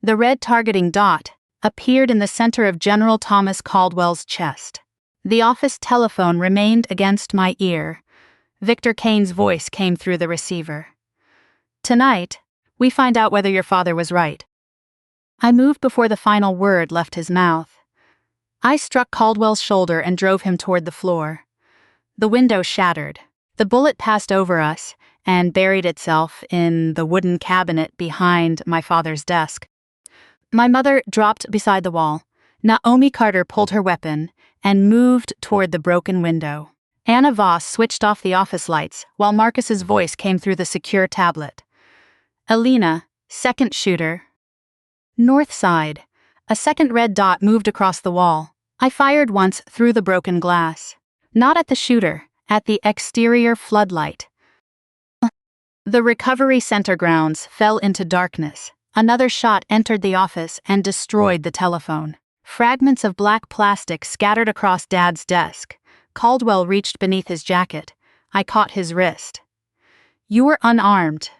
The red targeting dot appeared in the center of General Thomas Caldwell's chest. The office telephone remained against my ear. Victor Kane's voice came through the receiver. "Tonight, we find out whether your father was right." I moved before the final word left his mouth. I struck Caldwell's shoulder and drove him toward the floor. The window shattered. The bullet passed over us and buried itself in the wooden cabinet behind my father's desk. My mother dropped beside the wall. Naomi Carter pulled her weapon and moved toward the broken window. Anna Voss switched off the office lights while Marcus's voice came through the secure tablet. "Elena, second shooter." North side. A second red dot moved across the wall. I fired once through the broken glass. Not at the shooter, at the exterior floodlight. The recovery center grounds fell into darkness. Another shot entered the office and destroyed the telephone. Fragments of black plastic scattered across Dad's desk. Caldwell reached beneath his jacket. I caught his wrist. "You were unarmed.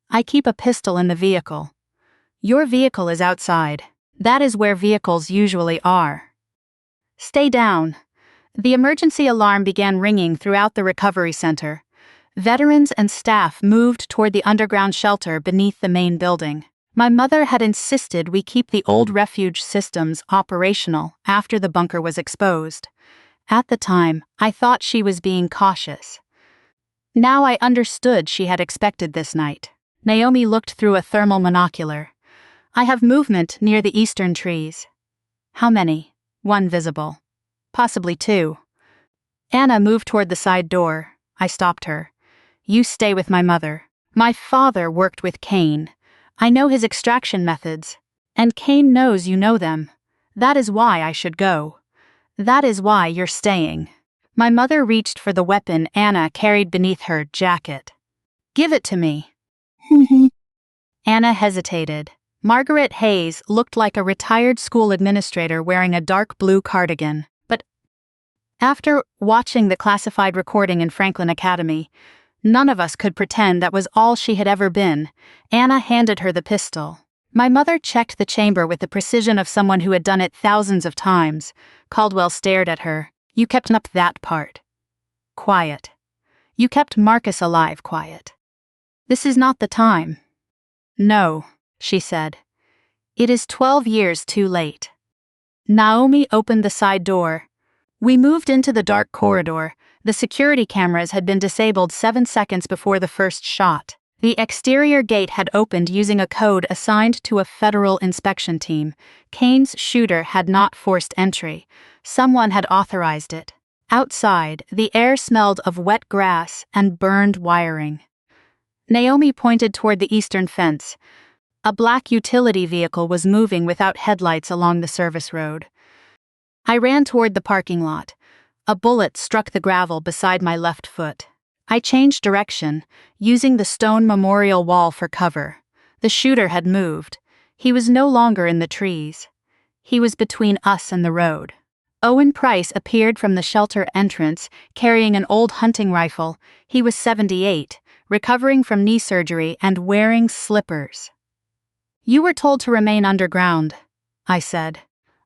I keep a pistol in the vehicle. Your vehicle is outside. That is where vehicles usually are. Stay down." The emergency alarm began ringing throughout the recovery center. Veterans and staff moved toward the underground shelter beneath the main building. My mother had insisted we keep the old refuge systems operational after the bunker was exposed. At the time, I thought she was being cautious. Now I understood she had expected this night. Naomi looked through a thermal monocular. "I have movement near the eastern trees." "How many?" "One visible. Possibly two." Anna moved toward the side door. I stopped her. "You stay with my mother. My father worked with Kane. I know his extraction methods. And Kane knows you know them. That is why I should go. That is why you're staying." My mother reached for the weapon Anna carried beneath her jacket. "Give it to me." Anna hesitated. Margaret Hayes looked like a retired school administrator wearing a dark blue cardigan. But after watching the classified recording in Franklin Academy, none of us could pretend that was all she had ever been. Anna handed her the pistol. My mother checked the chamber with the precision of someone who had done it thousands of times. Caldwell stared at her. "You kept up that part. Quiet. You kept Marcus alive quiet. This is not the time." "No," she said. "It is 12 years too late." Naomi opened the side door. We moved into the dark corridor. The security cameras had been disabled 7 seconds before the first shot. The exterior gate had opened using a code assigned to a federal inspection team. Kane's shooter had not forced entry. Someone had authorized it. Outside, the air smelled of wet grass and burned wiring. Naomi pointed toward the eastern fence. A black utility vehicle was moving without headlights along the service road. I ran toward the parking lot. A bullet struck the gravel beside my left foot. I changed direction, using the stone memorial wall for cover. The shooter had moved. He was no longer in the trees. He was between us and the road. Owen Price appeared from the shelter entrance, carrying an old hunting rifle. He was 78, recovering from knee surgery and wearing slippers. "You were told to remain underground," I said.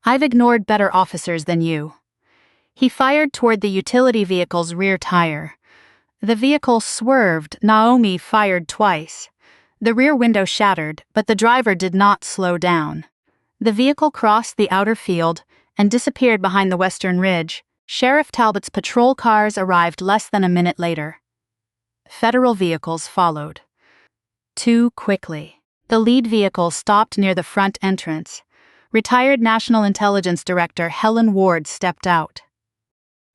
"I've ignored better officers than you." He fired toward the utility vehicle's rear tire. The vehicle swerved. Naomi fired twice. The rear window shattered, but the driver did not slow down. The vehicle crossed the outer field and disappeared behind the western ridge. Sheriff Talbot's patrol cars arrived less than a minute later. Federal vehicles followed. Too quickly. The lead vehicle stopped near the front entrance. Retired National Intelligence Director Helen Ward stepped out.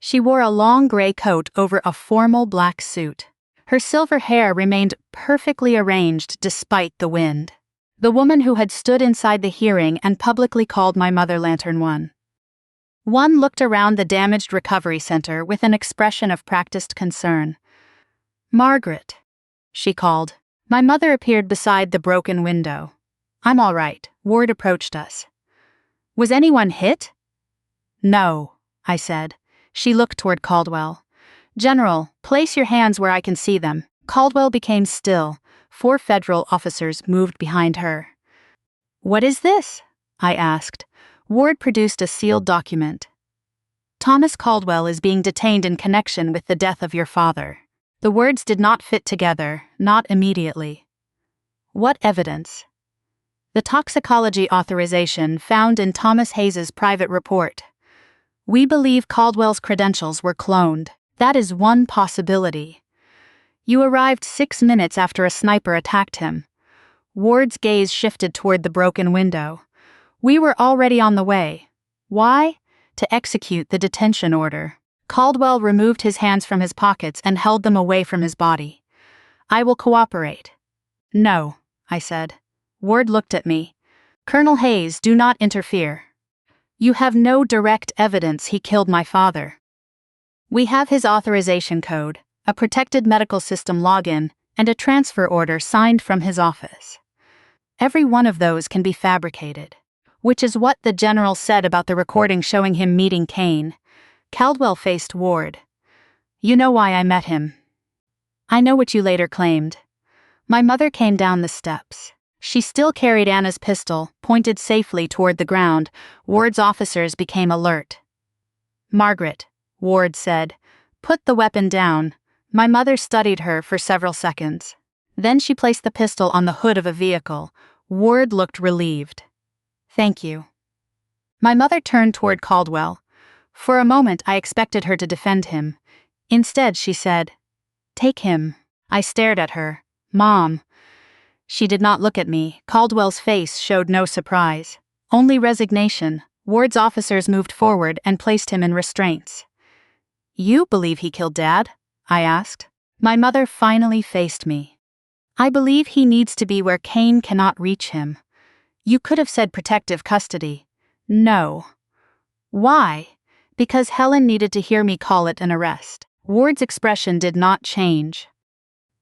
She wore a long gray coat over a formal black suit. Her silver hair remained perfectly arranged despite the wind. The woman who had stood inside the hearing and publicly called my mother Lantern One. One looked around the damaged recovery center with an expression of practiced concern. "Margaret," she called. My mother appeared beside the broken window. "I'm all right." Ward approached us. "Was anyone hit?" "No," I said. She looked toward Caldwell. "General, place your hands where I can see them." Caldwell became still. 4 federal officers moved behind her. "What is this?" I asked. Ward produced a sealed document. "Thomas Caldwell is being detained in connection with the death of your father." The words did not fit together, not immediately. "What evidence?" "The toxicology authorization found in Thomas Hayes's private report. We believe Caldwell's credentials were cloned. That is one possibility. You arrived 6 minutes after a sniper attacked him." Ward's gaze shifted toward the broken window. "We were already on the way. Why? To execute the detention order." Caldwell removed his hands from his pockets and held them away from his body. "I will cooperate." "No," I said. Ward looked at me. "Colonel Hayes, do not interfere. You have no direct evidence he killed my father. We have his authorization code, a protected medical system login, and a transfer order signed from his office. Every one of those can be fabricated. Which is what the general said about the recording showing him meeting Kane." Caldwell faced Ward. "You know why I met him." "I know what you later claimed." My mother came down the steps. She still carried Anna's pistol, pointed safely toward the ground. Ward's officers became alert. "Margaret," Ward said, "put the weapon down." My mother studied her for several seconds. Then she placed the pistol on the hood of a vehicle. Ward looked relieved. "Thank you." My mother turned toward Caldwell. For a moment I expected her to defend him. Instead she said, "Take him." I stared at her. "Mom." She did not look at me. Caldwell's face showed no surprise, only resignation. Ward's officers moved forward and placed him in restraints. "You believe he killed Dad?" I asked. My mother finally faced me. "I believe he needs to be where Kane cannot reach him." "You could have said protective custody." "No." "Why?" "Because Helen needed to hear me call it an arrest." Ward's expression did not change.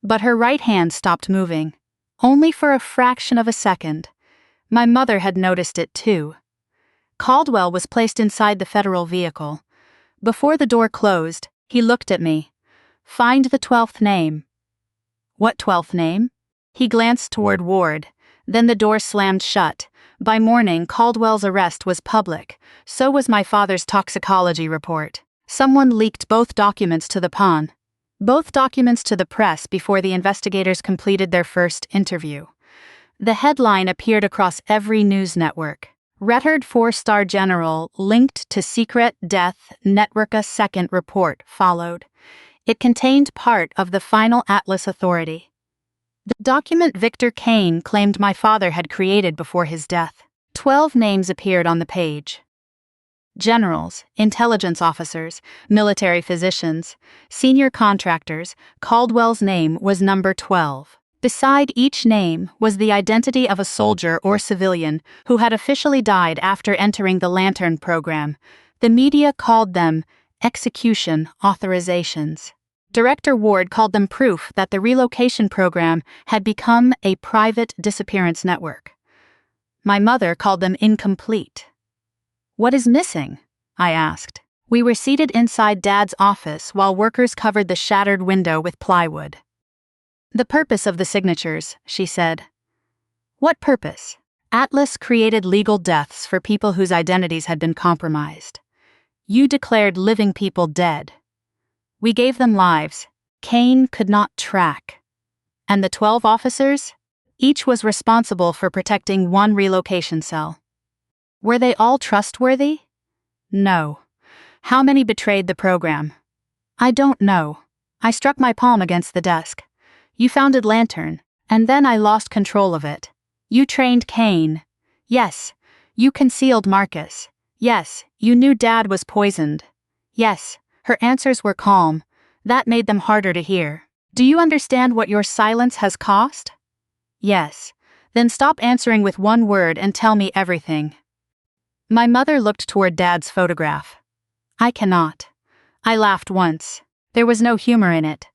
But her right hand stopped moving. Only for a fraction of a second. My mother had noticed it too. Caldwell was placed inside the federal vehicle. Before the door closed, he looked at me. "Find the 12th name." "What 12th name?" He glanced toward Ward. Then the door slammed shut. By morning, Caldwell's arrest was public. So was my father's toxicology report. Someone leaked both documents to the pawn. Both documents to the press before the investigators completed their first interview. The headline appeared across every news network. "Retired 4-star general linked to secret death network." A second report followed. It contained part of the final Atlas Authority. The document Victor Kane claimed my father had created before his death. 12 names appeared on the page. Generals, intelligence officers, military physicians, senior contractors. Caldwell's name was number 12. Beside each name was the identity of a soldier or civilian who had officially died after entering the Lantern program. The media called them execution authorizations. Director Ward called them proof that the relocation program had become a private disappearance network. My mother called them incomplete. "What is missing?" I asked. We were seated inside Dad's office while workers covered the shattered window with plywood. "The purpose of the signatures," she said. "What purpose?" "Atlas created legal deaths for people whose identities had been compromised. You declared living people dead. We gave them lives. Kane could not track. And the 12 officers? Each was responsible for protecting one relocation cell. Were they all trustworthy? No. How many betrayed the program? I don't know. I struck my palm against the desk. You founded Lantern, and then I lost control of it. You trained Kane. Yes. You concealed Marcus. Yes. You knew Dad was poisoned. Yes. Her answers were calm. That made them harder to hear. Do you understand what your silence has cost? Yes. Then stop answering with one word and tell me everything. My mother looked toward Dad's photograph. I cannot. I laughed once. There was no humor in it.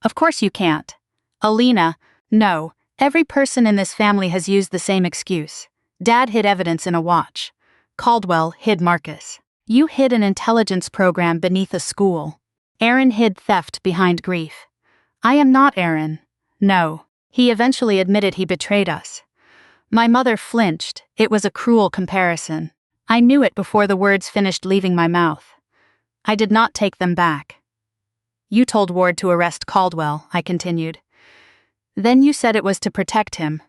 Of course you can't. Elena, no. Every person in this family has used the same excuse. Dad hid evidence in a watch. Caldwell hid Marcus. You hid an intelligence program beneath a school. Aaron hid theft behind grief. I am not Aaron. No. He eventually admitted he betrayed us. My mother flinched. It was a cruel comparison. I knew it before the words finished leaving my mouth. I did not take them back. You told Ward to arrest Caldwell, I continued. Then you said it was to protect him.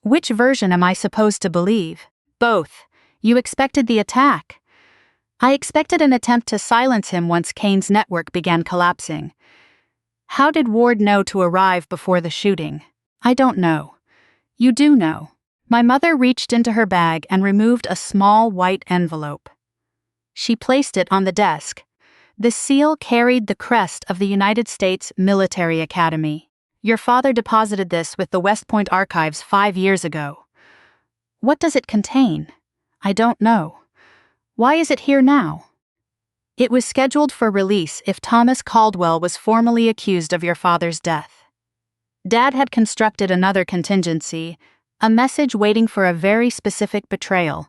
Which version am I supposed to believe? Both. You expected the attack. I expected an attempt to silence him once Kane's network began collapsing. How did Ward know to arrive before the shooting? I don't know. You do know. My mother reached into her bag and removed a small white envelope. She placed it on the desk. The seal carried the crest of the United States Military Academy. Your father deposited this with the West Point archives 5 years ago. What does it contain? I don't know. Why is it here now? It was scheduled for release if Thomas Caldwell was formally accused of your father's death. Dad had constructed another contingency, a message waiting for a very specific betrayal.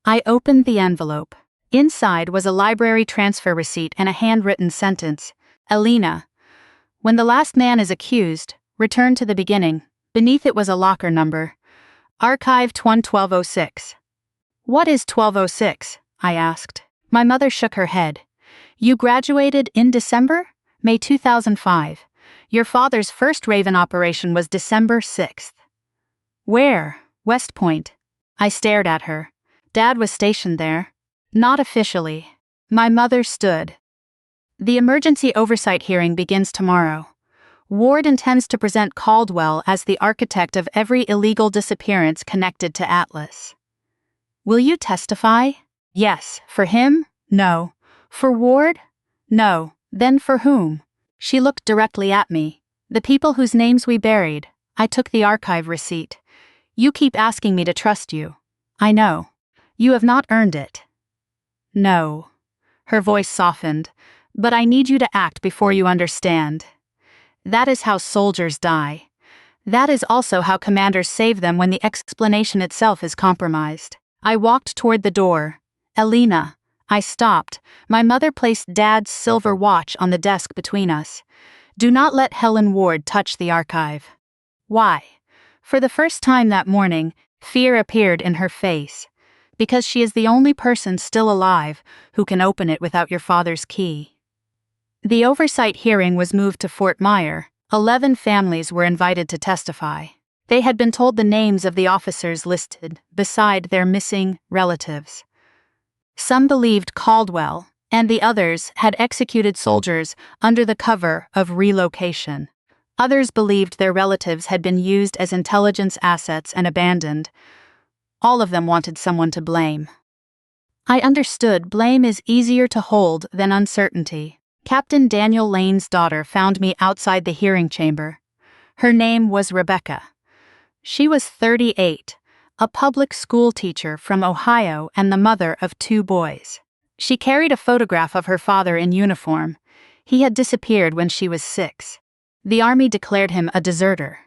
I opened the envelope. Inside was a library transfer receipt and a handwritten sentence. Elena, when the last man is accused, return to the beginning. Beneath it was a locker number. Archived 1206. What is 1206? I asked. My mother shook her head. You graduated in December? May 2005. Your father's first Raven operation was December 6th. Where? West Point. I stared at her. Dad was stationed there. Not officially. My mother stood. The emergency oversight hearing begins tomorrow. Ward intends to present Caldwell as the architect of every illegal disappearance connected to Atlas. Will you testify? Yes. For him? No. For Ward? No. Then for whom? She looked directly at me. The people whose names we buried. I took the archive receipt. You keep asking me to trust you. I know. You have not earned it. No. Her voice softened. But I need you to act before you understand. That is how soldiers die. That is also how commanders save them when the explanation itself is compromised. I walked toward the door. Elena. I stopped. My mother placed Dad's silver watch on the desk between us. Do not let Helen Ward touch the archive. Why? For the first time that morning, fear appeared in her face. Because she is the only person still alive who can open it without your father's key. The oversight hearing was moved to Fort Myer. 11 families were invited to testify. They had been told the names of the officers listed beside their missing relatives. Some believed Caldwell, and the others had executed soldiers under the cover of relocation. Others believed their relatives had been used as intelligence assets and abandoned. All of them wanted someone to blame. I understood blame is easier to hold than uncertainty. Captain Daniel Lane's daughter found me outside the hearing chamber. Her name was Rebecca. She was 38, a public school teacher from Ohio and the mother of 2 boys. She carried a photograph of her father in uniform. He had disappeared when she was 6. The Army declared him a deserter.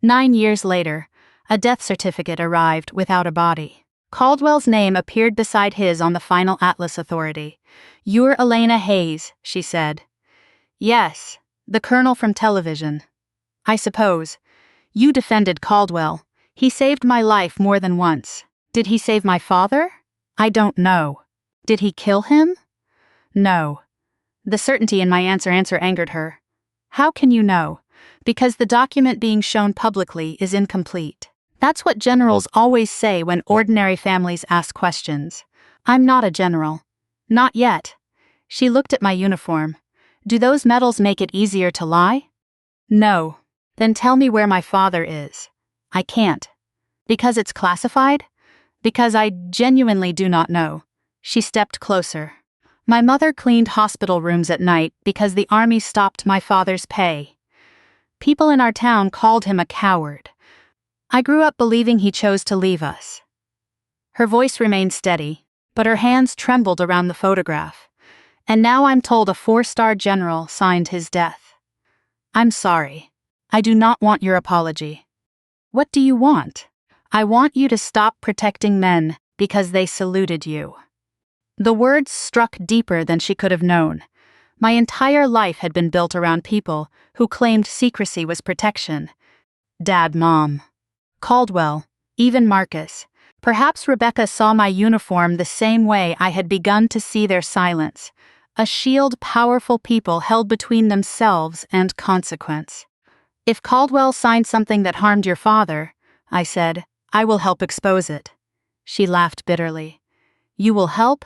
9 years later, a death certificate arrived without a body. Caldwell's name appeared beside his on the final Atlas Authority. You're Elena Hayes, she said. Yes, the colonel from television. I suppose. You defended Caldwell. He saved my life more than once. Did he save my father? I don't know. Did he kill him? No. The certainty in my answer angered her. How can you know? Because the document being shown publicly is incomplete. That's what generals always say when ordinary families ask questions. I'm not a general. Not yet. She looked at my uniform. Do those medals make it easier to lie? No. Then tell me where my father is. I can't. Because it's classified? Because I genuinely do not know. She stepped closer. My mother cleaned hospital rooms at night because the Army stopped my father's pay. People in our town called him a coward. I grew up believing he chose to leave us. Her voice remained steady, but her hands trembled around the photograph. And now I'm told a 4-star general signed his death. I'm sorry. I do not want your apology. What do you want? I want you to stop protecting men because they saluted you. The words struck deeper than she could have known. My entire life had been built around people who claimed secrecy was protection. Dad, Mom. Caldwell, even Marcus. Perhaps Rebecca saw my uniform the same way I had begun to see their silence. A shield powerful people held between themselves and consequence. If Caldwell signed something that harmed your father, I said, I will help expose it. She laughed bitterly. You will help?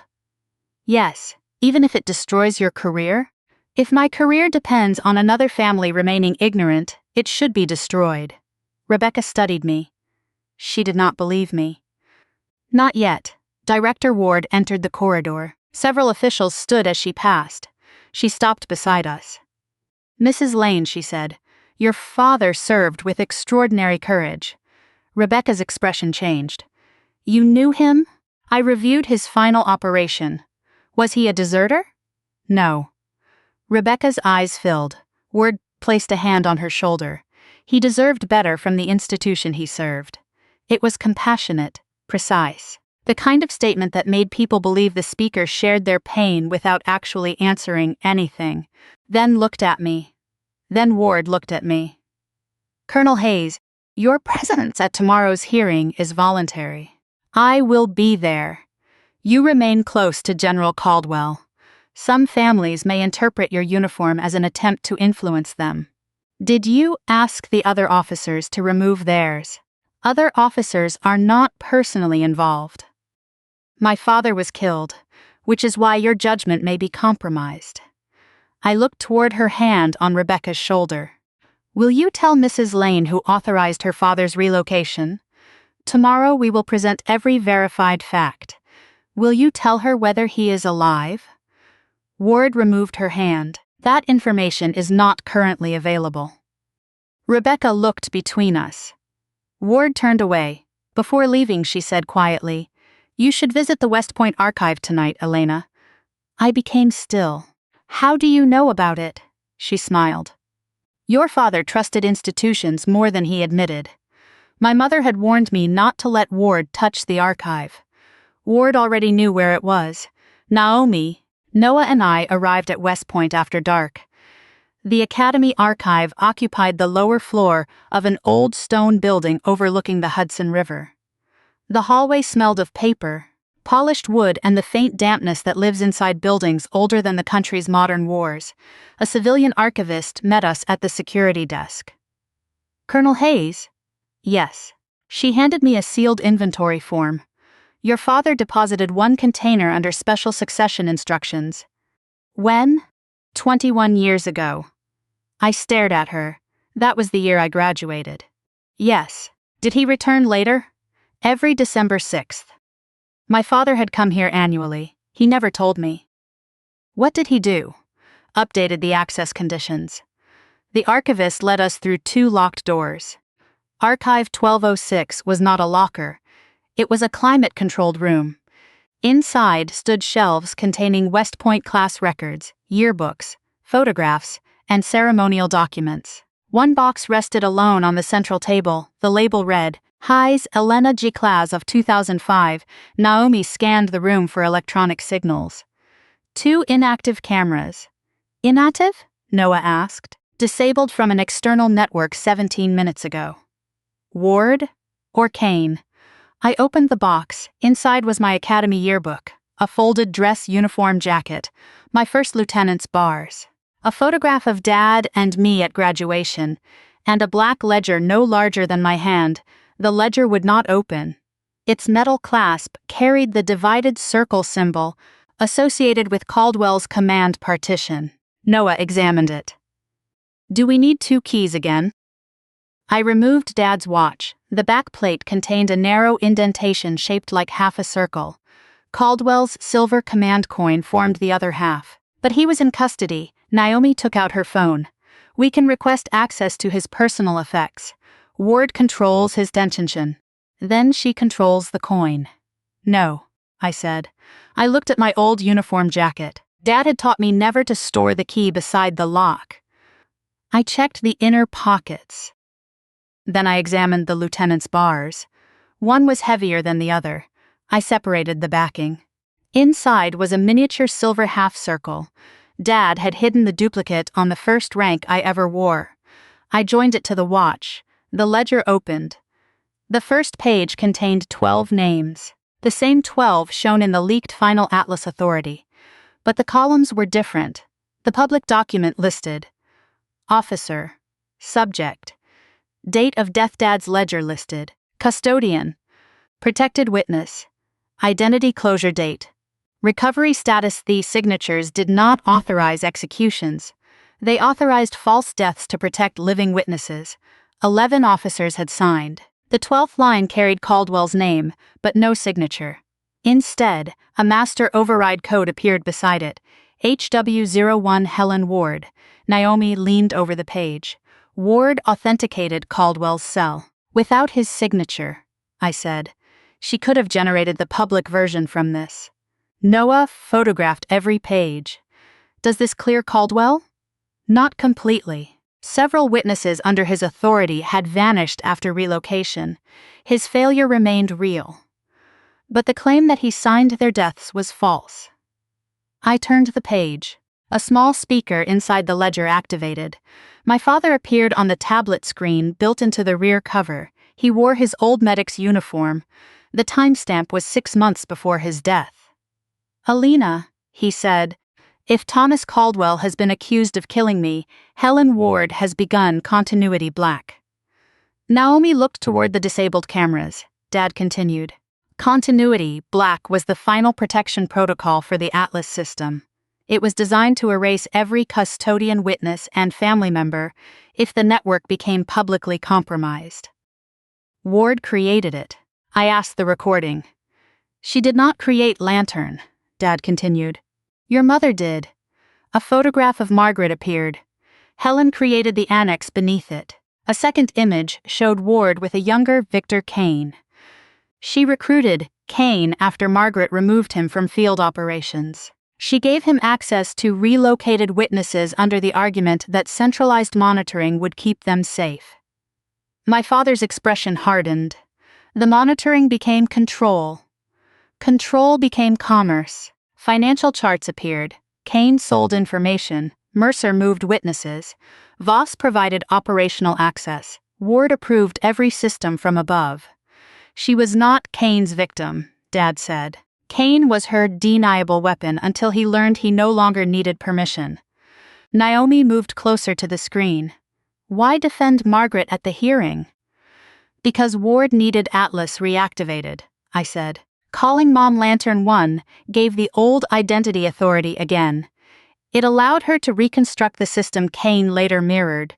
Yes, even if it destroys your career? If my career depends on another family remaining ignorant, it should be destroyed. Rebecca studied me. She did not believe me. Not yet. Director Ward entered the corridor. Several officials stood as she passed. She stopped beside us. Mrs. Lane, she said, your father served with extraordinary courage. Rebecca's expression changed. You knew him? I reviewed his final operation. Was he a deserter? No. Rebecca's eyes filled. Ward placed a hand on her shoulder. He deserved better from the institution he served. It was compassionate, precise. The kind of statement that made people believe the speaker shared their pain without actually answering anything. Then looked at me. Then Ward looked at me. Colonel Hayes, your presence at tomorrow's hearing is voluntary. I will be there. You remain close to General Caldwell. Some families may interpret your uniform as an attempt to influence them. Did you ask the other officers to remove theirs? Other officers are not personally involved. My father was killed, which is why your judgment may be compromised. I looked toward her hand on Rebecca's shoulder. Will you tell Mrs. Lane who authorized her father's relocation? Tomorrow we will present every verified fact. Will you tell her whether he is alive? Ward removed her hand. That information is not currently available. Rebecca looked between us. Ward turned away. Before leaving, she said quietly, You should visit the West Point archive tonight, Elena. I became still. How do you know about it? She smiled. Your father trusted institutions more than he admitted. My mother had warned me not to let Ward touch the archive. Ward already knew where it was. Naomi, Noah and I arrived at West Point after dark. The Academy archive occupied the lower floor of an old stone building overlooking the Hudson River. The hallway smelled of paper, polished wood, and the faint dampness that lives inside buildings older than the country's modern wars. A civilian archivist met us at the security desk. Colonel Hayes? Yes. She handed me a sealed inventory form. Your father deposited one container under special succession instructions. When? 21 years ago. I stared at her. That was the year I graduated. Yes. Did he return later? Every December 6th. My father had come here annually. He never told me. What did he do? Updated the access conditions. The archivist led us through 2 locked doors. Archive 1206 was not a locker. It was a climate-controlled room. Inside stood shelves containing West Point class records, yearbooks, photographs, and ceremonial documents. One box rested alone on the central table. The label read, Hayes Elena G. Class of 2005. Naomi scanned the room for electronic signals. 2 inactive cameras. Inactive? Noah asked. Disabled from an external network 17 minutes ago. Ward? Or Kane? I opened the box. Inside was my academy yearbook, a folded dress uniform jacket, my first lieutenant's bars, a photograph of Dad and me at graduation, and a black ledger no larger than my hand. The ledger would not open. Its metal clasp carried the divided circle symbol associated with Caldwell's command partition. Noah examined it. Do we need 2 keys again? I removed Dad's watch. The back plate contained a narrow indentation shaped like half a circle. Caldwell's silver command coin formed the other half. But he was in custody. Naomi took out her phone. We can request access to his personal effects. Ward controls his detention. Then she controls the coin. No, I said. I looked at my old uniform jacket. Dad had taught me never to store the key beside the lock. I checked the inner pockets. Then I examined the lieutenant's bars. One was heavier than the other. I separated the backing. Inside was a miniature silver half-circle. Dad had hidden the duplicate on the first rank I ever wore. I joined it to the watch. The ledger opened. The first page contained 12 names, the same 12 shown in the leaked final Atlas Authority. But the columns were different. The public document listed officer, subject, date of death. Dad's ledger listed custodian, protected witness, identity closure date, recovery status. These signatures did not authorize executions. They authorized false deaths to protect living witnesses. 11 officers had signed. The 12th line carried Caldwell's name, but no signature. Instead, a master override code appeared beside it. HW01 Helen Ward. Naomi leaned over the page. Ward authenticated Caldwell's cell. Without his signature, I said. She could have generated the public version from this. Noah photographed every page. Does this clear Caldwell? Not completely. Several witnesses under his authority had vanished after relocation. His failure remained real. But the claim that he signed their deaths was false. I turned the page. A small speaker inside the ledger activated. My father appeared on the tablet screen built into the rear cover. He wore his old medic's uniform. The timestamp was 6 months before his death. "Elena," he said, "if Thomas Caldwell has been accused of killing me, Helen Ward has begun continuity black." Naomi looked toward the disabled cameras. Dad continued. Continuity black was the final protection protocol for the Atlas system. It was designed to erase every custodian, witness, and family member if the network became publicly compromised. Ward created it. I asked the recording. "She did not create Lantern," Dad continued. "Your mother did." A photograph of Margaret appeared. Helen created the annex beneath it. A second image showed Ward with a younger Victor Kane. She recruited Kane after Margaret removed him from field operations. She gave him access to relocated witnesses under the argument that centralized monitoring would keep them safe. My father's expression hardened. The monitoring became control. Control became commerce. Financial charts appeared. Kane sold information. Mercer moved witnesses. Voss provided operational access. Ward approved every system from above. She was not Kane's victim, Dad said. Kane was her deniable weapon until he learned he no longer needed permission. Naomi moved closer to the screen. Why defend Margaret at the hearing? Because Ward needed Atlas reactivated, I said. Calling Mom Lantern 1 gave the old identity authority again. It allowed her to reconstruct the system Kane later mirrored.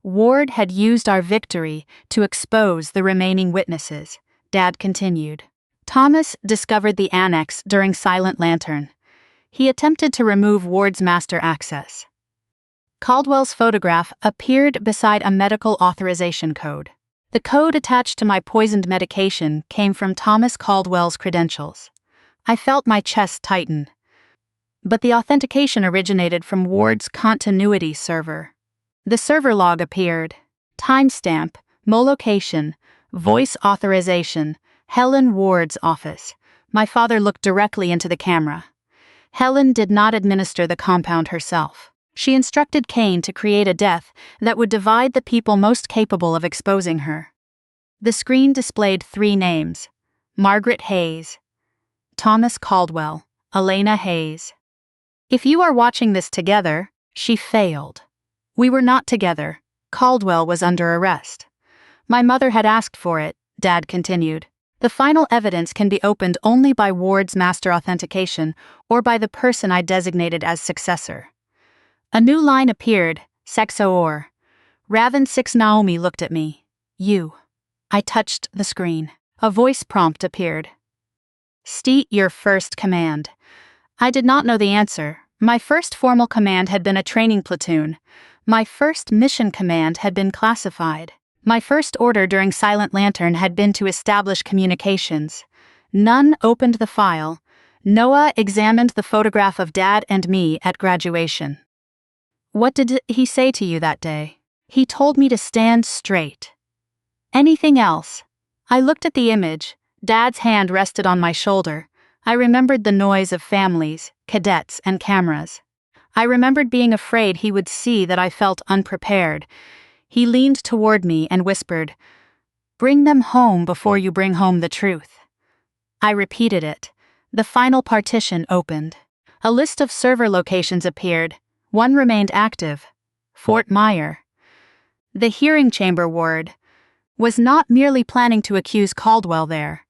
Ward had used our victory to expose the remaining witnesses, Dad continued. Thomas discovered the annex during Silent Lantern. He attempted to remove Ward's master access. Caldwell's photograph appeared beside a medical authorization code. The code attached to my poisoned medication came from Thomas Caldwell's credentials. I felt my chest tighten. But the authentication originated from Ward's continuity server. The server log appeared. Timestamp, Molocation, voice authorization, Helen Ward's office. My father looked directly into the camera. Helen did not administer the compound herself. She instructed Kane to create a death that would divide the people most capable of exposing her. The screen displayed 3 names: Margaret Hayes, Thomas Caldwell, Elena Hayes. If you are watching this together, she failed. We were not together. Caldwell was under arrest. My mother had asked for it, Dad continued. The final evidence can be opened only by Ward's master authentication or by the person I designated as successor. A new line appeared, Sexo or. Raven 6 Naomi looked at me. You. I touched the screen. A voice prompt appeared. State your first command. I did not know the answer. My first formal command had been a training platoon. My first mission command had been classified. My first order during Silent Lantern had been to establish communications. None opened the file. Noah examined the photograph of Dad and me at graduation. What did he say to you that day? He told me to stand straight. Anything else? I looked at the image. Dad's hand rested on my shoulder. I remembered the noise of families, cadets, and cameras. I remembered being afraid he would see that I felt unprepared. He leaned toward me and whispered, Bring them home before you bring home the truth. I repeated it. The final partition opened. A list of server locations appeared. One remained active. Fort Myer. The hearing chamber ward was not merely planning to accuse Caldwell there.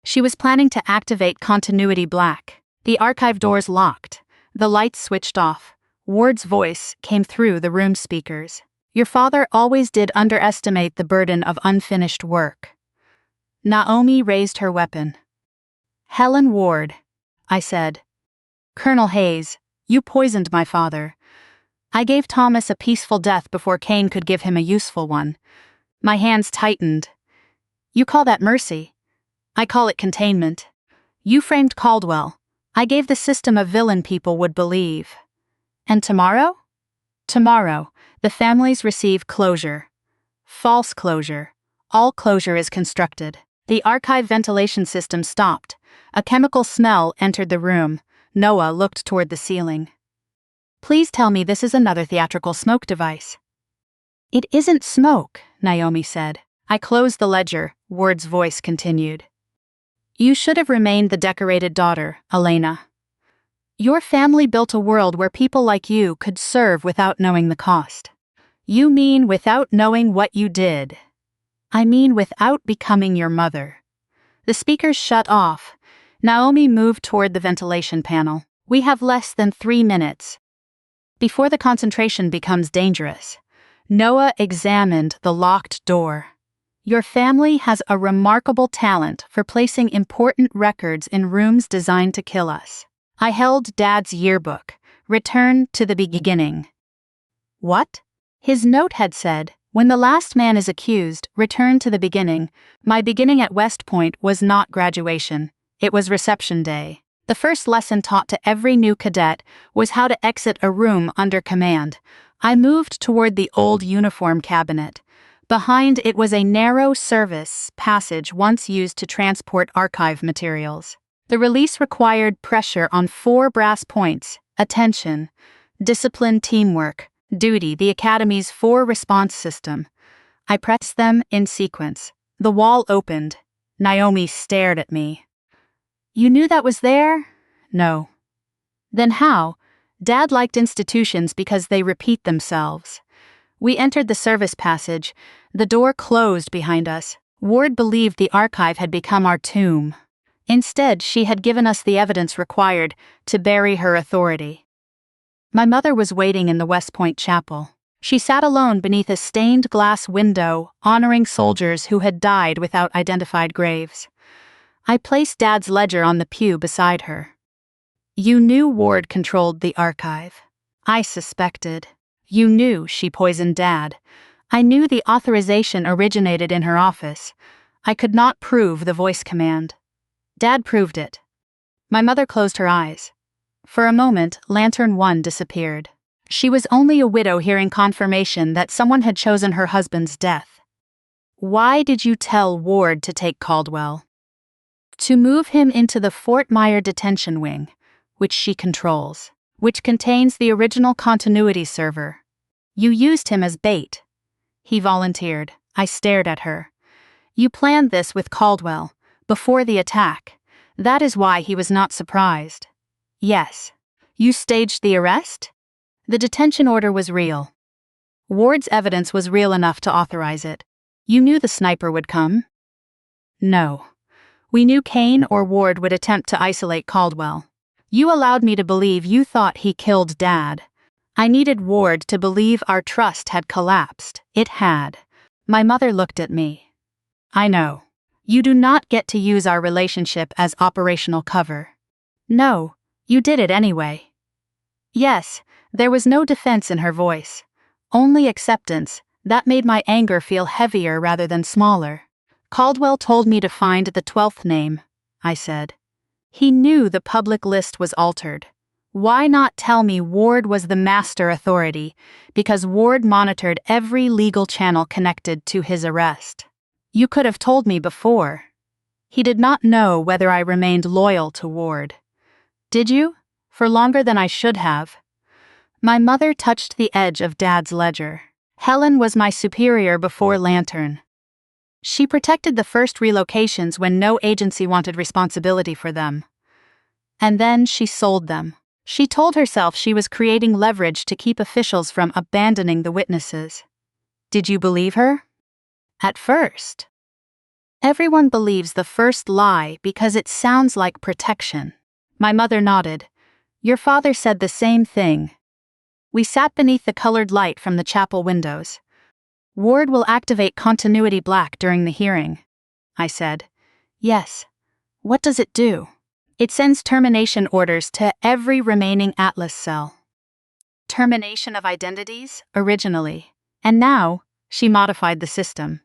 She was planning to activate continuity black. The archive doors locked. The lights switched off. Ward's voice came through the room speakers. Your father always did underestimate the burden of unfinished work. Naomi raised her weapon. Helen Ward, I said. Colonel Hayes, you poisoned my father. I gave Thomas a peaceful death before Kane could give him a useful one. My hands tightened. You call that mercy? I call it containment. You framed Caldwell. I gave the system a villain people would believe. And tomorrow? Tomorrow, the families receive closure. False closure. All closure is constructed. The archive ventilation system stopped. A chemical smell entered the room. Noah looked toward the ceiling. Please tell me this is another theatrical smoke device. It isn't smoke, Naomi said. I closed the ledger, Ward's voice continued. You should have remained the decorated daughter, Elena. Your family built a world where people like you could serve without knowing the cost. You mean without knowing what you did. I mean without becoming your mother. The speakers shut off. Naomi moved toward the ventilation panel. We have less than 3 minutes. Before the concentration becomes dangerous. Noah examined the locked door. Your family has a remarkable talent for placing important records in rooms designed to kill us. I held Dad's yearbook. Return to the beginning. What? His note had said, when the last man is accused, return to the beginning. My beginning at West Point was not graduation. It was reception day. The first lesson taught to every new cadet was how to exit a room under command. I moved toward the old uniform cabinet. Behind it was a narrow service passage once used to transport archive materials. The release required pressure on 4 brass points: attention, discipline, teamwork, duty, the Academy's 4 response system. I pressed them in sequence. The wall opened. Naomi stared at me. You knew that was there? No. Then how? Dad liked institutions because they repeat themselves. We entered the service passage. The door closed behind us. Ward believed the archive had become our tomb. Instead, she had given us the evidence required to bury her authority. My mother was waiting in the West Point chapel. She sat alone beneath a stained glass window, honoring soldiers who had died without identified graves. I placed Dad's ledger on the pew beside her. You knew Ward controlled the archive. I suspected. You knew she poisoned Dad. I knew the authorization originated in her office. I could not prove the voice command. Dad proved it. My mother closed her eyes. For a moment, Lantern 1 disappeared. She was only a widow hearing confirmation that someone had chosen her husband's death. Why did you tell Ward to take Caldwell? To move him into the Fort Myer detention wing, which she controls, which contains the original continuity server. You used him as bait. He volunteered. I stared at her. You planned this with Caldwell, before the attack. That is why he was not surprised. Yes. You staged the arrest? The detention order was real. Ward's evidence was real enough to authorize it. You knew the sniper would come? No. We knew Kane or Ward would attempt to isolate Caldwell. You allowed me to believe you thought he killed Dad. I needed Ward to believe our trust had collapsed. It had. My mother looked at me. I know. You do not get to use our relationship as operational cover. No, you did it anyway. Yes, there was no defense in her voice. Only acceptance. That made my anger feel heavier rather than smaller. Caldwell told me to find the 12th name, I said. He knew the public list was altered. Why not tell me Ward was the master authority, because Ward monitored every legal channel connected to his arrest? You could have told me before. He did not know whether I remained loyal to Ward. Did you? For longer than I should have. My mother touched the edge of Dad's ledger. Helen was my superior before Lantern. She protected the first relocations when no agency wanted responsibility for them. And then she sold them. She told herself she was creating leverage to keep officials from abandoning the witnesses. Did you believe her? At first. Everyone believes the first lie because it sounds like protection. My mother nodded. Your father said the same thing. We sat beneath the colored light from the chapel windows. Ward will activate continuity black during the hearing, I said. Yes. What does it do? It sends termination orders to every remaining Atlas cell. Termination of identities, originally. And now, she modified the system.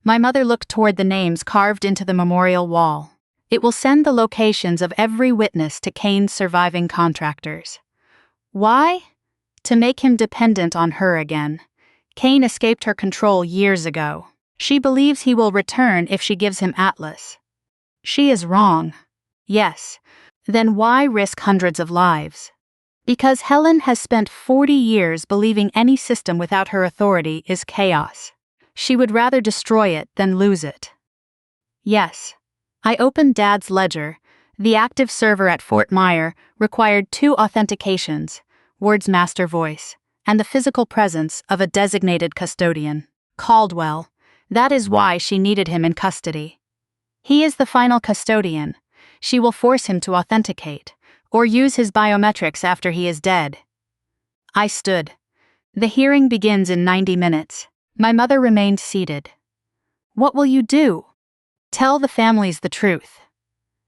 My mother looked toward the names carved into the memorial wall. It will send the locations of every witness to Kane's surviving contractors. Why? To make him dependent on her again. Kane escaped her control years ago. She believes he will return if she gives him Atlas. She is wrong. Yes. Then why risk hundreds of lives? Because Helen has spent 40 years believing any system without her authority is chaos. She would rather destroy it than lose it. Yes. I opened Dad's ledger. The active server at Fort Myer required 2 authentications, Ward's master voice, and the physical presence of a designated custodian, Caldwell. That is why she needed him in custody. He is the final custodian. She will force him to authenticate, or use his biometrics after he is dead. I stood. The hearing begins in 90 minutes. My mother remained seated. What will you do? Tell the families the truth.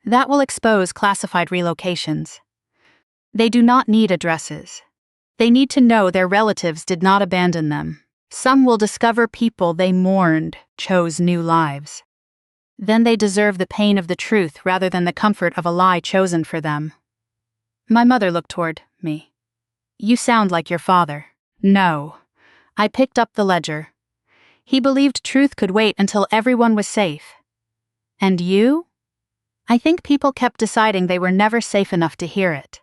That will expose classified relocations. They do not need addresses. They need to know their relatives did not abandon them. Some will discover people they mourned chose new lives. Then they deserve the pain of the truth rather than the comfort of a lie chosen for them. My mother looked toward me. You sound like your father. No. I picked up the ledger. He believed truth could wait until everyone was safe. And you? I think people kept deciding they were never safe enough to hear it.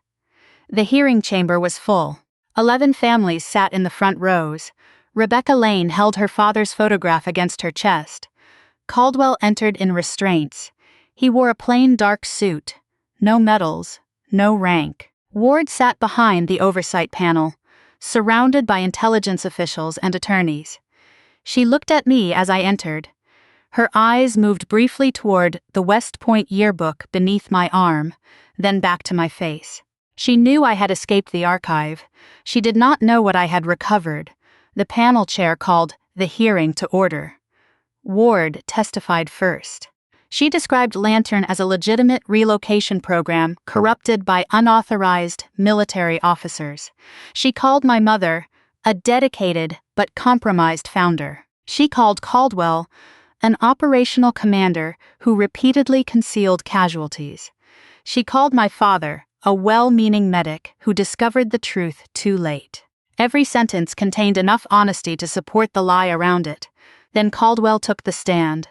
The hearing chamber was full. 11 families sat in the front rows. Rebecca Lane held her father's photograph against her chest. Caldwell entered in restraints. He wore a plain dark suit. No medals, no rank. Ward sat behind the oversight panel, surrounded by intelligence officials and attorneys. She looked at me as I entered. Her eyes moved briefly toward the West Point yearbook beneath my arm, then back to my face. She knew I had escaped the archive. She did not know what I had recovered. The panel chair called the hearing to order. Ward testified first. She described Lantern as a legitimate relocation program corrupted by unauthorized military officers. She called my mother a dedicated but compromised founder. She called Caldwell an operational commander who repeatedly concealed casualties. She called my father a well-meaning medic who discovered the truth too late. Every sentence contained enough honesty to support the lie around it. Then Caldwell took the stand.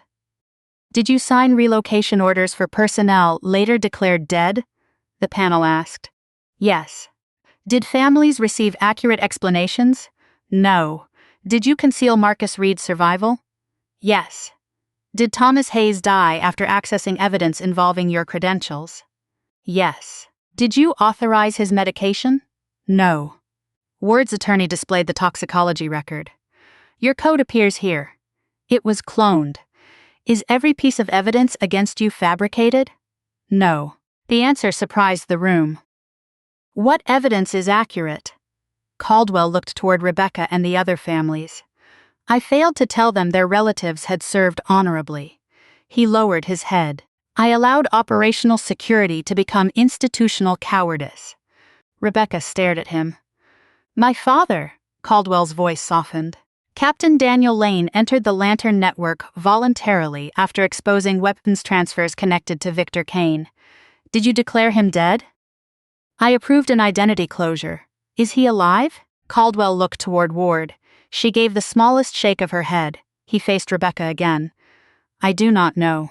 Did you sign relocation orders for personnel later declared dead? The panel asked. Yes. Did families receive accurate explanations? No. Did you conceal Marcus Reed's survival? Yes. Did Thomas Hayes die after accessing evidence involving your credentials? Yes. Did you authorize his medication? No. Ward's attorney displayed the toxicology record. Your code appears here. It was cloned. Is every piece of evidence against you fabricated? No. The answer surprised the room. What evidence is accurate? Caldwell looked toward Rebecca and the other families. I failed to tell them their relatives had served honorably. He lowered his head. I allowed operational security to become institutional cowardice. Rebecca stared at him. My father, Caldwell's voice softened. Captain Daniel Lane entered the Lantern network voluntarily after exposing weapons transfers connected to Victor Kane. Did you declare him dead? I approved an identity closure. Is he alive? Caldwell looked toward Ward. She gave the smallest shake of her head. He faced Rebecca again. I do not know.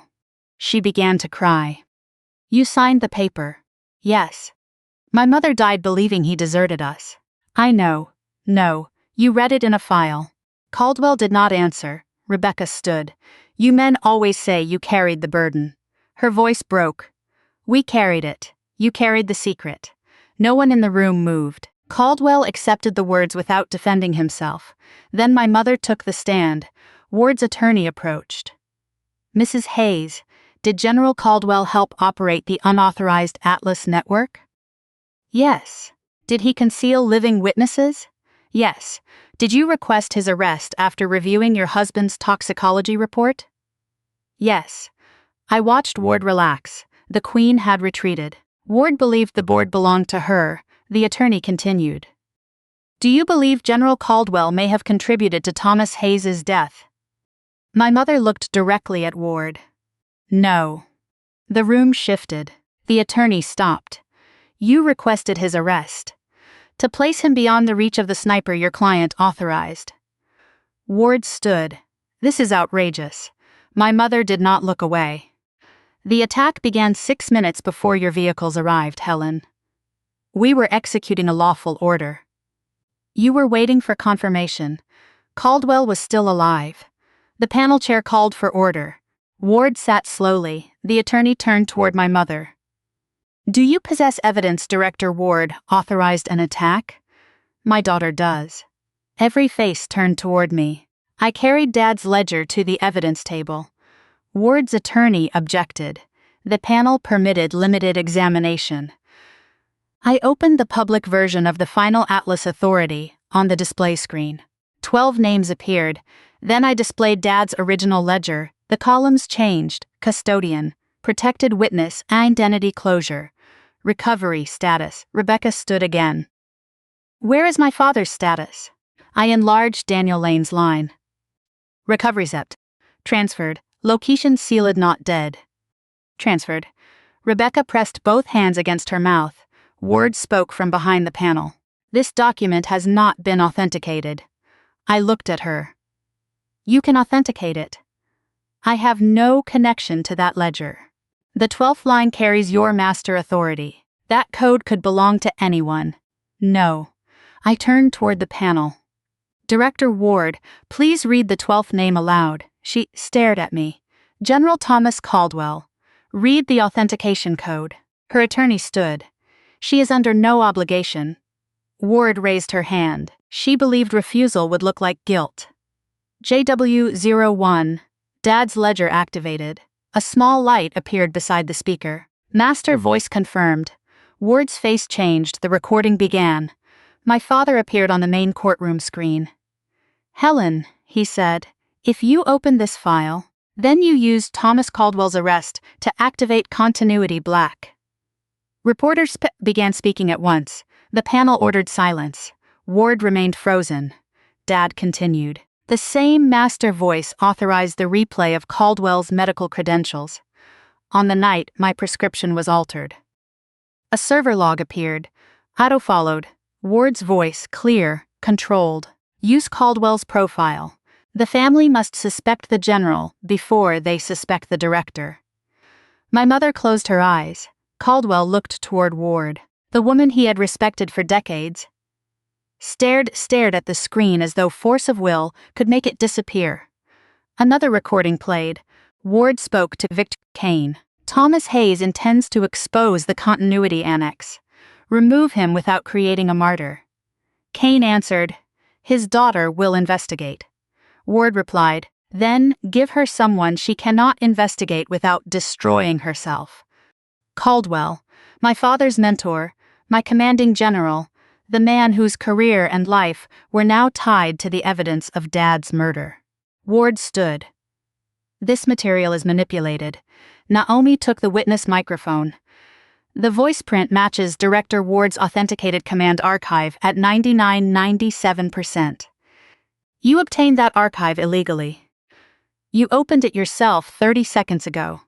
She began to cry. You signed the paper. Yes. My mother died believing he deserted us. I know. No. You read it in a file. Caldwell did not answer. Rebecca stood. You men always say you carried the burden. Her voice broke. We carried it. You carried the secret. No one in the room moved. Caldwell accepted the words without defending himself. Then my mother took the stand. Ward's attorney approached. Mrs. Hayes, did General Caldwell help operate the unauthorized Atlas network? Yes. Did he conceal living witnesses? Yes. Did you request his arrest after reviewing your husband's toxicology report? Yes. I watched Ward relax. The Queen had retreated. Ward believed the board belonged to her. The attorney continued. Do you believe General Caldwell may have contributed to Thomas Hayes's death? My mother looked directly at Ward. No. The room shifted. The attorney stopped. You requested his arrest. To place him beyond the reach of the sniper your client authorized. Ward stood. This is outrageous. My mother did not look away. The attack began 6 minutes before your vehicles arrived, Helen. We were executing a lawful order. You were waiting for confirmation. Caldwell was still alive. The panel chair called for order. Ward sat slowly. The attorney turned toward my mother. Do you possess evidence Director Ward authorized an attack? My daughter does. Every face turned toward me. I carried Dad's ledger to the evidence table. Ward's attorney objected. The panel permitted limited examination. I opened the public version of the final Atlas Authority on the display screen. 12 names appeared. Then I displayed Dad's original ledger. The columns changed: custodian, protected witness, identity closure, recovery status. Rebecca stood again. Where is my father's status? I enlarged Daniel Lane's line. Recovery sept. Transferred. Location sealed not dead. Transferred. Rebecca pressed both hands against her mouth. Ward spoke from behind the panel. This document has not been authenticated. I looked at her. You can authenticate it. I have no connection to that ledger. The 12th line carries your master authority. That code could belong to anyone. No. I turned toward the panel. Director Ward, please read the 12th name aloud. She stared at me. General Thomas Caldwell. Read the authentication code. Her attorney stood. She is under no obligation. Ward raised her hand. She believed refusal would look like guilt. JW01. Dad's ledger activated. A small light appeared beside the speaker. Master voice confirmed. Ward's face changed. The recording began. My father appeared on the main courtroom screen. Helen, he said, if you open this file, then you used Thomas Caldwell's arrest to activate continuity black. Reporters began speaking at once. The panel ordered silence. Ward remained frozen. Dad continued. The same master voice authorized the replay of Caldwell's medical credentials. On the night, my prescription was altered. A server log appeared. Auto followed. Ward's voice, clear, controlled. Use Caldwell's profile. The family must suspect the general before they suspect the director. My mother closed her eyes. Caldwell looked toward Ward. The woman he had respected for decades stared at the screen as though force of will could make it disappear. Another recording played. Ward spoke to Victor Kane. Thomas Hayes intends to expose the continuity annex. Remove him without creating a martyr. Kane answered, his daughter will investigate. Ward replied, then give her someone she cannot investigate without destroying herself. Caldwell, my father's mentor, my commanding general, the man whose career and life were now tied to the evidence of Dad's murder. Ward stood. This material is manipulated. Naomi took the witness microphone. The voice print matches Director Ward's authenticated command archive at 99.97%. You obtained that archive illegally. You opened it yourself 30 seconds ago.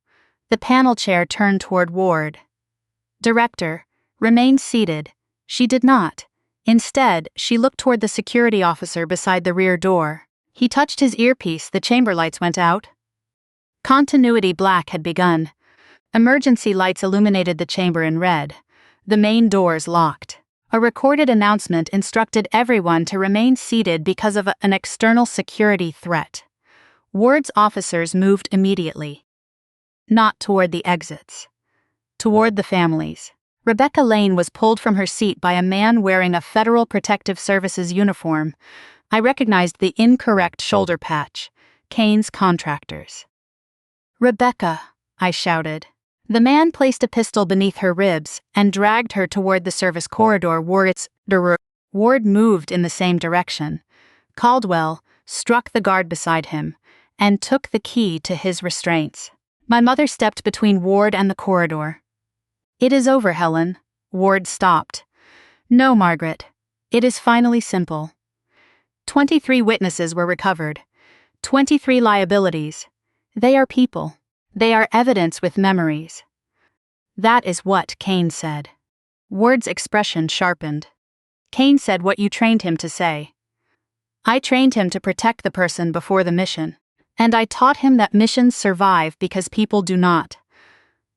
The panel chair turned toward Ward. Director, remain seated. She did not. Instead, she looked toward the security officer beside the rear door. He touched his earpiece. The chamber lights went out. Continuity black had begun. Emergency lights illuminated the chamber in red. The main doors locked. A recorded announcement instructed everyone to remain seated because of an external security threat. Ward's officers moved immediately. Not toward the exits. Toward the families. Rebecca Lane was pulled from her seat by a man wearing a Federal Protective Services uniform. I recognized the incorrect shoulder patch. Kane's contractors. "Rebecca," I shouted. The man placed a pistol beneath her ribs and dragged her toward the service corridor. Ward moved in the same direction. Caldwell struck the guard beside him and took the key to his restraints. My mother stepped between Ward and the corridor. "It is over, Helen." Ward stopped. "No, Margaret. It is finally simple. 23 witnesses were recovered. 23 liabilities. They are people. They are evidence with memories." "That is what Kane said." Ward's expression sharpened. "Kane said what you trained him to say." "I trained him to protect the person before the mission. And I taught him that missions survive because people do not."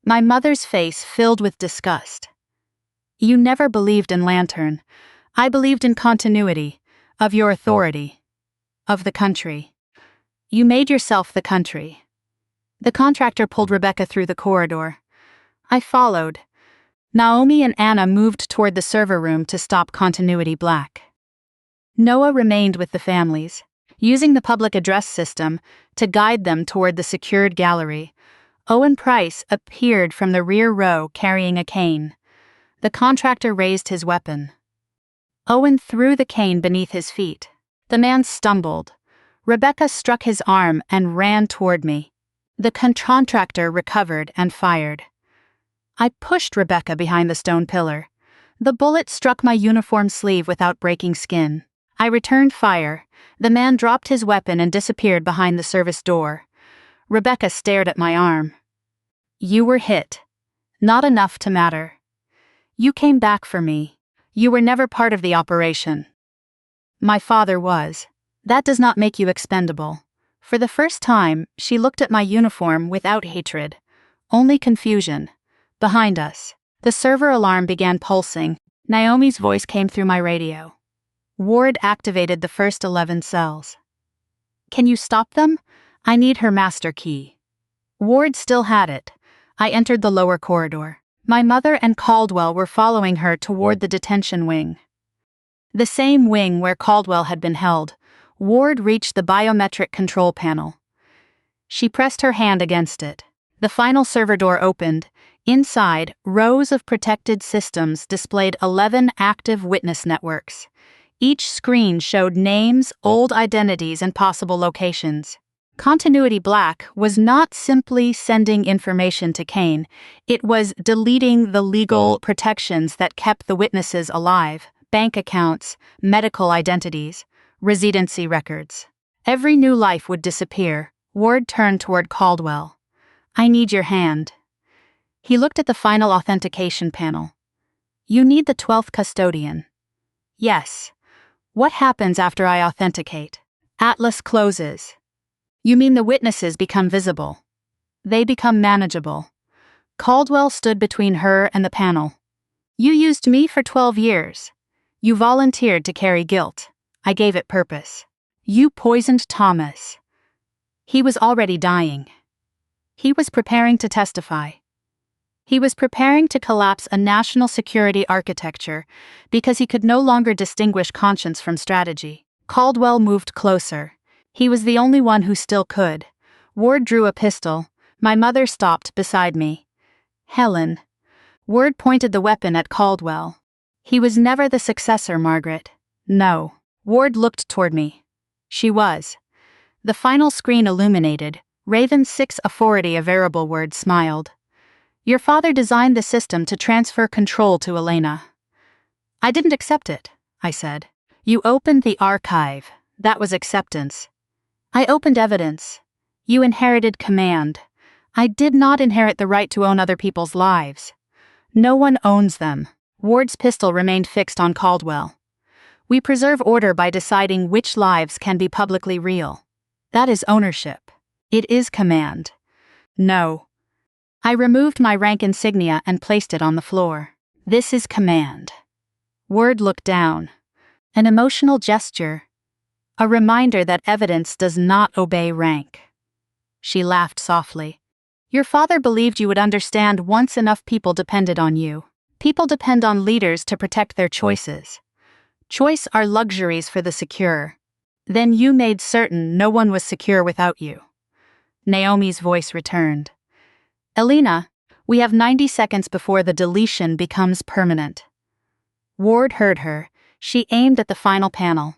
My mother's face filled with disgust. "You never believed in Lantern. I believed in continuity, of your authority, of the country. You made yourself the country." The contractor pulled Rebecca through the corridor. I followed. Naomi and Anna moved toward the server room to stop Continuity Black. Noah remained with the families, using the public address system to guide them toward the secured gallery. Owen Price appeared from the rear row carrying a cane. The contractor raised his weapon. Owen threw the cane beneath his feet. The man stumbled. Rebecca struck his arm and ran toward me. The contractor recovered and fired. I pushed Rebecca behind the stone pillar. The bullet struck my uniform sleeve without breaking skin. I returned fire. The man dropped his weapon and disappeared behind the service door. Rebecca stared at my arm. "You were hit. Not enough to matter. You came back for me. You were never part of the operation." "My father was. That does not make you expendable." For the first time, she looked at my uniform without hatred, only confusion. Behind us, the server alarm began pulsing. Naomi's voice came through my radio. Ward activated the first 11 cells. "Can you stop them? I need her master key." Ward still had it. I entered the lower corridor. My mother and Caldwell were following her toward the detention wing. The same wing where Caldwell had been held. Ward reached the biometric control panel. She pressed her hand against it. The final server door opened. Inside, rows of protected systems displayed 11 active witness networks. Each screen showed names, old identities, and possible locations. Continuity Black was not simply sending information to Kane, it was deleting the legal protections that kept the witnesses alive: bank accounts, medical identities, residency records. Every new life would disappear. Ward turned toward Caldwell. "I need your hand." He looked at the final authentication panel. "You need the 12th custodian." "Yes." "What happens after I authenticate?" "Atlas closes." "You mean the witnesses become visible?" "They become manageable." Caldwell stood between her and the panel. "You used me for 12 years. You volunteered to carry guilt. I gave it purpose. You poisoned Thomas. He was already dying. He was preparing to testify. He was preparing to collapse a national security architecture because he could no longer distinguish conscience from strategy." Caldwell moved closer. He was the only one who still could. Ward drew a pistol. My mother stopped beside me. "Helen." Ward pointed the weapon at Caldwell. "He was never the successor, Margaret." "No." Ward looked toward me. "She was." The final screen illuminated. Raven 6 Authority, a variable word, smiled. "Your father designed the system to transfer control to Elena." "I didn't accept it," I said. "You opened the archive. That was acceptance." "I opened evidence. You inherited command. I did not inherit the right to own other people's lives. No one owns them." Ward's pistol remained fixed on Caldwell. "We preserve order by deciding which lives can be publicly real. That is ownership. It is command." "No." I removed my rank insignia and placed it on the floor. "This is command." Ward looked down. An emotional gesture. A reminder that evidence does not obey rank. She laughed softly. Your father believed you would understand once enough people depended on you. People depend on leaders to protect their choices. Choice are luxuries for the secure. Then you made certain no one was secure without you. Naomi's voice returned. Elena, we have 90 seconds before the deletion becomes permanent. Ward heard her. She aimed at the final panel.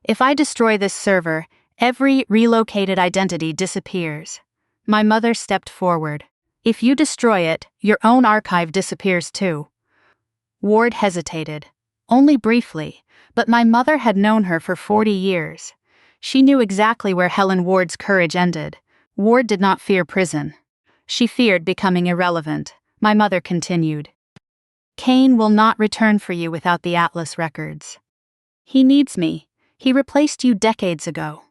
If I destroy this server, every relocated identity disappears. My mother stepped forward. If you destroy it, your own archive disappears too. Ward hesitated. Only briefly, but my mother had known her for 40 years. She knew exactly where Helen Ward's courage ended. Ward did not fear prison. She feared becoming irrelevant. My mother continued. Kane will not return for you without the Atlas records. He needs me. He replaced you decades ago.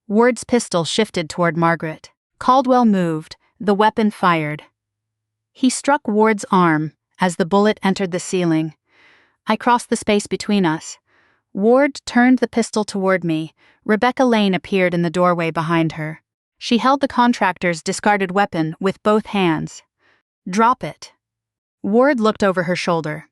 Ward's pistol shifted toward Margaret. Caldwell moved, the weapon fired. He struck Ward's arm as the bullet entered the ceiling. I crossed the space between us. Ward turned the pistol toward me. Rebecca Lane appeared in the doorway behind her. She held the contractor's discarded weapon with both hands. Drop it. Ward looked over her shoulder.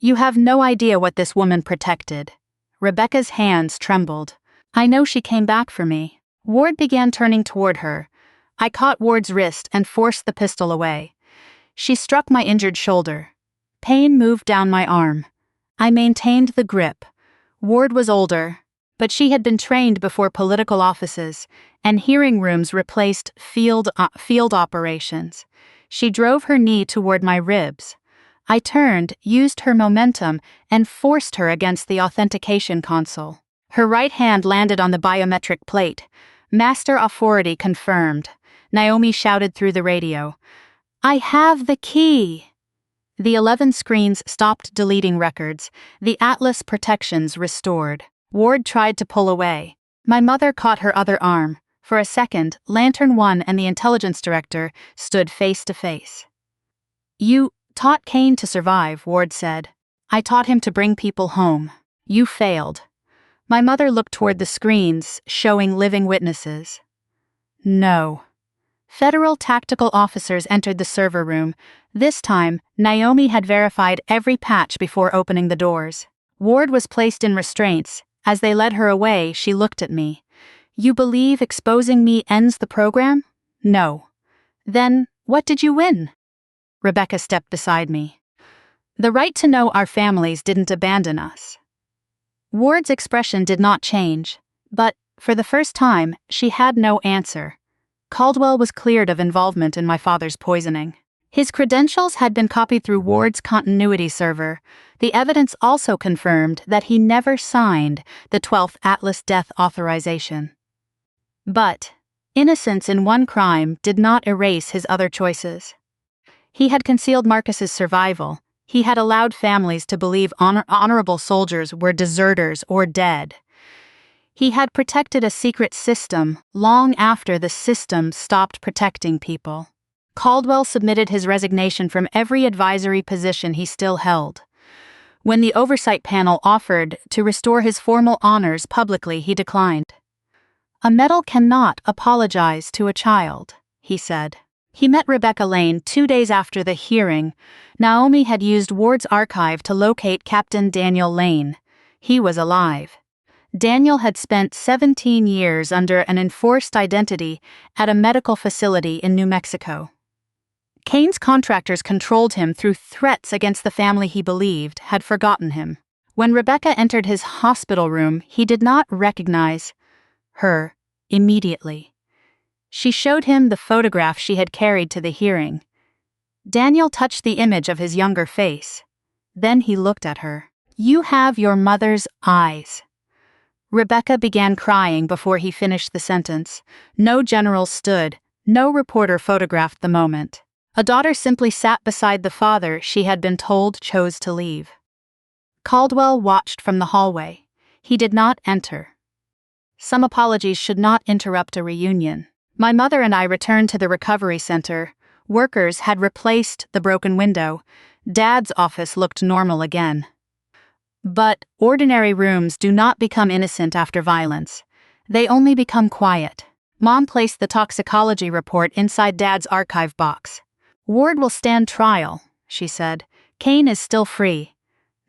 You have no idea what this woman protected. Rebecca's hands trembled. I know she came back for me. Ward began turning toward her. I caught Ward's wrist and forced the pistol away. She struck my injured shoulder. Pain moved down my arm. I maintained the grip. Ward was older, but she had been trained before political offices, and hearing rooms replaced field operations. She drove her knee toward my ribs. I turned, used her momentum, and forced her against the authentication console. Her right hand landed on the biometric plate. Master authority confirmed. Naomi shouted through the radio. I have the key. The 11 screens stopped deleting records. The Atlas protections restored. Ward tried to pull away. My mother caught her other arm. For a second, Lantern One and the intelligence director stood face to face. You taught Kane to survive, Ward said. I taught him to bring people home. You failed. My mother looked toward the screens, showing living witnesses. No. Federal tactical officers entered the server room. This time, Naomi had verified every patch before opening the doors. Ward was placed in restraints. As they led her away, she looked at me. You believe exposing me ends the program? No. Then, what did you win? Rebecca stepped beside me. The right to know our families didn't abandon us. Ward's expression did not change, but, for the first time, she had no answer. Caldwell was cleared of involvement in my father's poisoning. His credentials had been copied through Ward's continuity server. The evidence also confirmed that he never signed the 12th Atlas death authorization. But, innocence in one crime did not erase his other choices. He had concealed Marcus's survival. He had allowed families to believe honorable soldiers were deserters or dead. He had protected a secret system long after the system stopped protecting people. Caldwell submitted his resignation from every advisory position he still held. When the oversight panel offered to restore his formal honors publicly, he declined. A medal cannot apologize to a child, he said. He met Rebecca Lane 2 days after the hearing. Naomi had used Ward's archive to locate Captain Daniel Lane. He was alive. Daniel had spent 17 years under an enforced identity at a medical facility in New Mexico. Kane's contractors controlled him through threats against the family he believed had forgotten him. When Rebecca entered his hospital room, he did not recognize her immediately. She showed him the photograph she had carried to the hearing. Daniel touched the image of his younger face. Then he looked at her. You have your mother's eyes. Rebecca began crying before he finished the sentence. No general stood. No reporter photographed the moment. A daughter simply sat beside the father she had been told chose to leave. Caldwell watched from the hallway. He did not enter. Some apologies should not interrupt a reunion. My mother and I returned to the recovery center. Workers had replaced the broken window. Dad's office looked normal again. But ordinary rooms do not become innocent after violence. They only become quiet. Mom placed the toxicology report inside Dad's archive box. Ward will stand trial, she said. Kane is still free.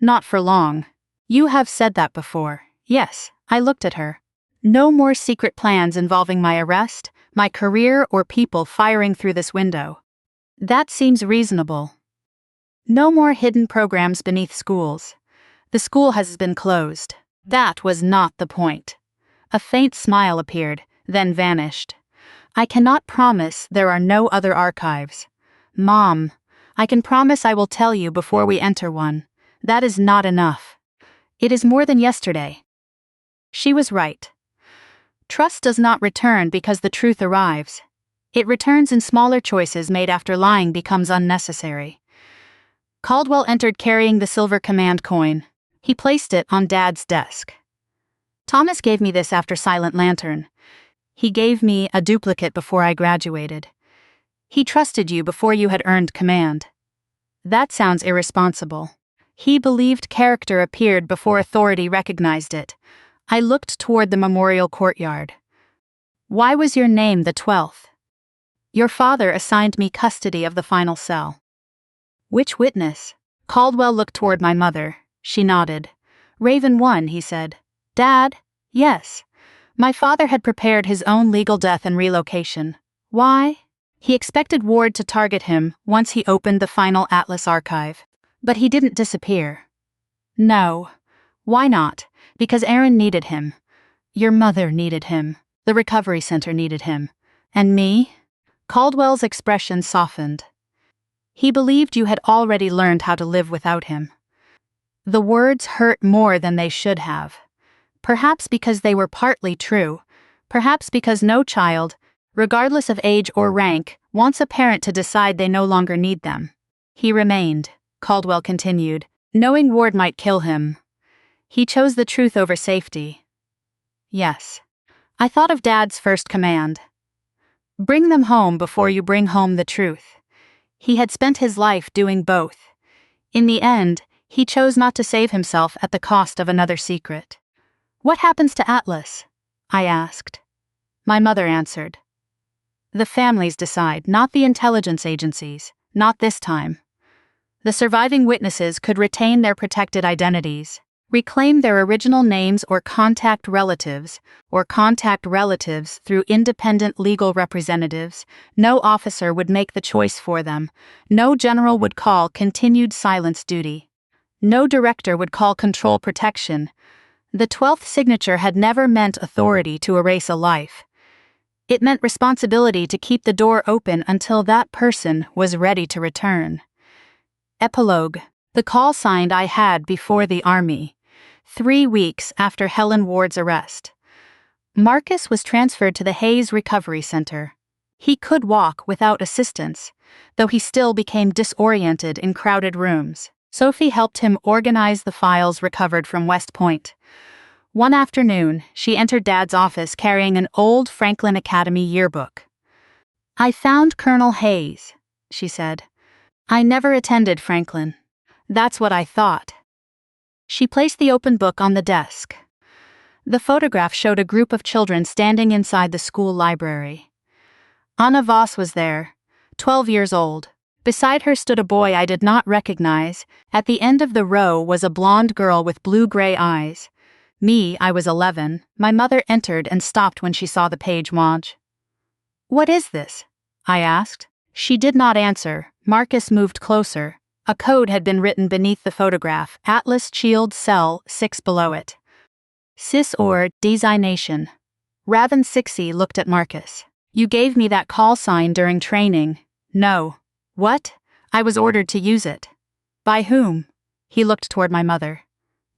Not for long. You have said that before. Yes, I looked at her. No more secret plans involving my arrest, my career, or people firing through this window. That seems reasonable. No more hidden programs beneath schools. The school has been closed. That was not the point. A faint smile appeared, then vanished. I cannot promise there are no other archives. Mom, I can promise I will tell you before we enter one. That is not enough. It is more than yesterday. She was right. Trust does not return because the truth arrives. It returns in smaller choices made after lying becomes unnecessary. Caldwell entered carrying the silver command coin. He placed it on Dad's desk. Thomas gave me this after Silent Lantern. He gave me a duplicate before I graduated. He trusted you before you had earned command. That sounds irresponsible. He believed character appeared before authority recognized it. I looked toward the memorial courtyard. Why was your name the 12th? Your father assigned me custody of the final cell. Which witness? Caldwell looked toward my mother. She nodded. Raven 1, he said. Dad? Yes. My father had prepared his own legal death and relocation. Why? He expected Ward to target him once he opened the final Atlas archive. But he didn't disappear. No. Why not? Because Aaron needed him. Your mother needed him. The recovery center needed him. And me? Caldwell's expression softened. He believed you had already learned how to live without him. The words hurt more than they should have. Perhaps because they were partly true. Perhaps because no child, regardless of age or rank, wants a parent to decide they no longer need them. He remained, Caldwell continued, knowing Ward might kill him. He chose the truth over safety. Yes. I thought of Dad's first command. Bring them home before you bring home the truth. He had spent his life doing both. In the end, he chose not to save himself at the cost of another secret. What happens to Atlas? I asked. My mother answered. The families decide, not the intelligence agencies, not this time. The surviving witnesses could retain their protected identities, reclaim their original names or contact relatives through independent legal representatives. No officer would make the choice for them. No general would call continued silence duty. No director would call control protection. The 12th signature had never meant authority to erase a life. It meant responsibility to keep the door open until that person was ready to return. Epilogue. The call signed I had before the Army. 3 weeks after Helen Ward's arrest. Marcus was transferred to the Hayes Recovery Center. He could walk without assistance, though he still became disoriented in crowded rooms. Sophie helped him organize the files recovered from West Point. One afternoon, she entered Dad's office carrying an old Franklin Academy yearbook. I found Colonel Hayes, she said. I never attended Franklin. That's what I thought. She placed the open book on the desk. The photograph showed a group of children standing inside the school library. Anna Voss was there, 12 years old. Beside her stood a boy I did not recognize. At the end of the row was a blonde girl with blue-gray eyes. Me, I was 11. My mother entered and stopped when she saw the page launch. What is this? I asked. She did not answer. Marcus moved closer. A code had been written beneath the photograph, Atlas Shield Cell 6 below it. Cis or designation. Raven 6E looked at Marcus. You gave me that call sign during training. No. What? I was ordered to use it. By whom? He looked toward my mother.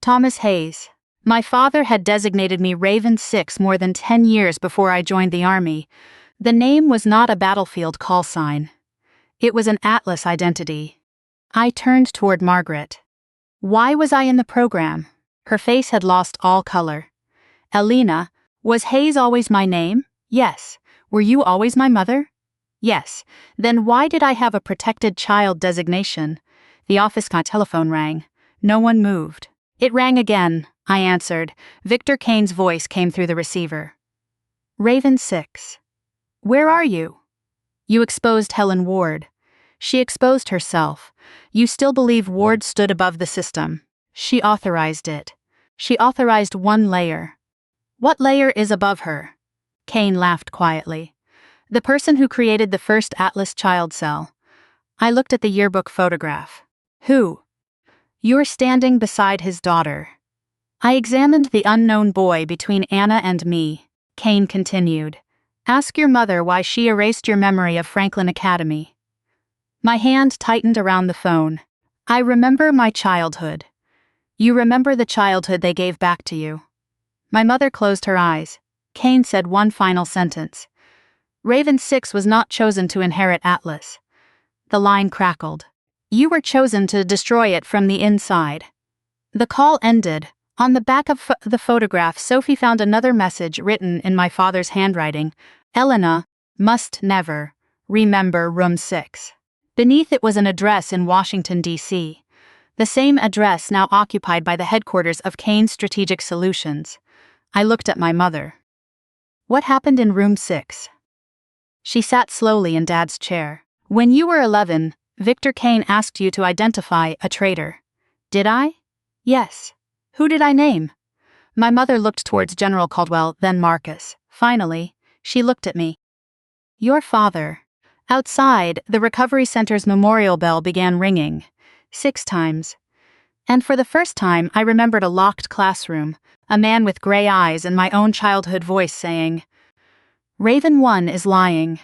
Thomas Hayes. My father had designated me Raven 6 more than 10 years before I joined the Army. The name was not a battlefield call sign. It was an Atlas identity. I turned toward Margaret. Why was I in the program? Her face had lost all color. Elena, was Hayes always my name? Yes. Were you always my mother? Yes. Then why did I have a protected child designation? The office telephone rang. No one moved. It rang again, I answered. Victor Kane's voice came through the receiver. Raven 6. Where are you? You exposed Helen Ward. She exposed herself. You still believe Ward stood above the system. She authorized it. She authorized one layer. What layer is above her? Kane laughed quietly. The person who created the first Atlas child cell. I looked at the yearbook photograph. Who? You're standing beside his daughter. I examined the unknown boy between Anna and me. Kane continued. Ask your mother why she erased your memory of Franklin Academy. My hand tightened around the phone. I remember my childhood. You remember the childhood they gave back to you. My mother closed her eyes. Kane said one final sentence. Raven 6 was not chosen to inherit Atlas. The line crackled. You were chosen to destroy it from the inside. The call ended. On the back of the photograph, Sophie found another message written in my father's handwriting. Elena must never remember room 6. Beneath it was an address in Washington, D.C. The same address now occupied by the headquarters of Kane Strategic Solutions. I looked at my mother. What happened in room 6? She sat slowly in Dad's chair. When you were 11, Victor Kane asked you to identify a traitor. Did I? Yes. Who did I name? My mother looked towards General Caldwell, then Marcus. Finally, she looked at me. Your father. Outside, the recovery center's memorial bell began ringing. 6 times. And for the first time, I remembered a locked classroom, a man with gray eyes and my own childhood voice saying, Raven 1 is lying.